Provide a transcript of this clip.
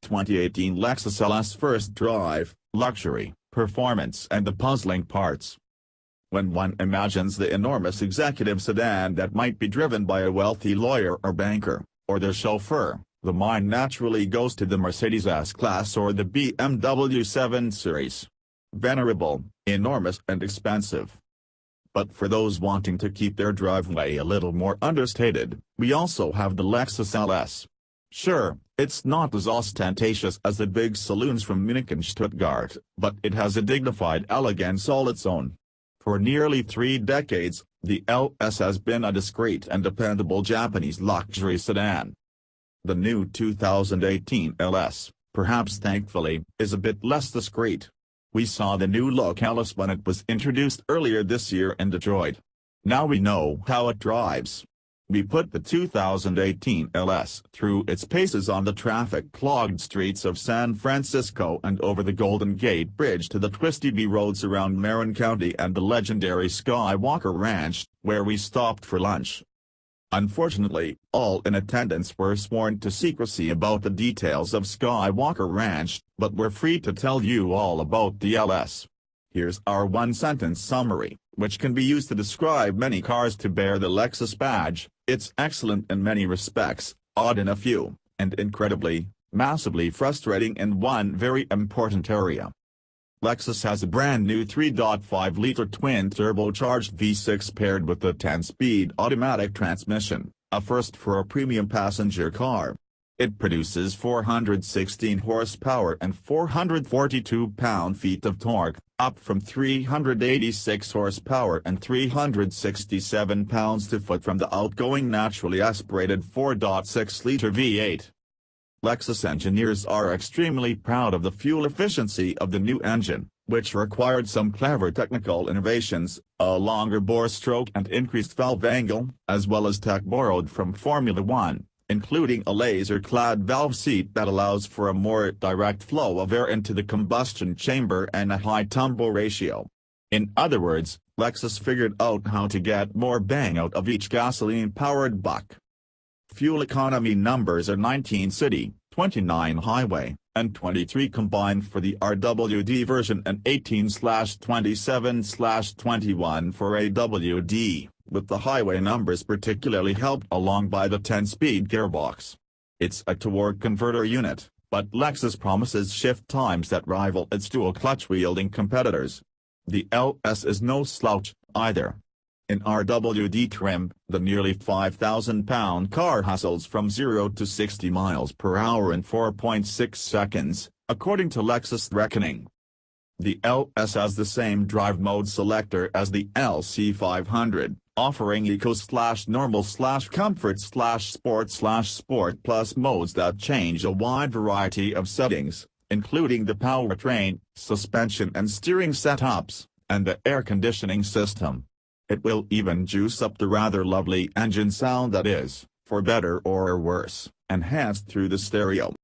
2018 Lexus LS first drive, luxury, performance and the puzzling parts. When one imagines the enormous executive sedan that might be driven by a wealthy lawyer or banker, or their chauffeur, the mind naturally goes to the Mercedes S-Class or the BMW 7 Series. Venerable, enormous and expensive. But for those wanting to keep their driveway a little more understated, we also have the Lexus LS. Sure, it's not as ostentatious as the big saloons from Munich and Stuttgart, but it has a dignified elegance all its own. For nearly 3 decades, the LS has been a discreet and dependable Japanese luxury sedan. The new 2018 LS, perhaps thankfully, is a bit less discreet. We saw the new look LS when it was introduced earlier this year in Detroit. Now we know how it drives. We put the 2018 LS through its paces on the traffic-clogged streets of San Francisco and over the Golden Gate Bridge to the twisty B roads around Marin County and the legendary Skywalker Ranch, where we stopped for lunch. Unfortunately, all in attendance were sworn to secrecy about the details of Skywalker Ranch, but we're free to tell you all about the LS. Here's our one-sentence summary, which can be used to describe many cars to bear the Lexus badge. It's excellent in many respects, odd in a few, and incredibly, massively frustrating in one very important area. Lexus has a brand new 3.5-liter twin-turbocharged V6 paired with a 10-speed automatic transmission, a first for a premium passenger car. It produces 416 horsepower and 442 pound-feet of torque, up from 386 horsepower and 367 pounds-to-foot from the outgoing naturally aspirated 4.6-liter V8. Lexus engineers are extremely proud of the fuel efficiency of the new engine, which required some clever technical innovations, a longer bore stroke and increased valve angle, as well as tech borrowed from Formula One, including a laser-clad valve seat that allows for a more direct flow of air into the combustion chamber and a high tumble ratio. In other words, Lexus figured out how to get more bang out of each gasoline-powered buck. Fuel economy numbers are 19 city, 29 highway, and 23 combined for the RWD version and 18/27/21 for AWD, with the highway numbers particularly helped along by the 10-speed gearbox. It's a torque converter unit, but Lexus promises shift times that rival its dual-clutch wielding competitors. The LS is no slouch, either. In RWD trim, the nearly 5,000-pound car hustles from 0 to 60 miles per hour in 4.6 seconds, according to Lexus reckoning. The LS has the same drive mode selector as the LC500, offering Eco/Normal/Comfort/Sport/Sport Plus modes that change a wide variety of settings, including the powertrain, suspension and steering setups, and the air conditioning system. It will even juice up the rather lovely engine sound that is, for better or worse, enhanced through the stereo.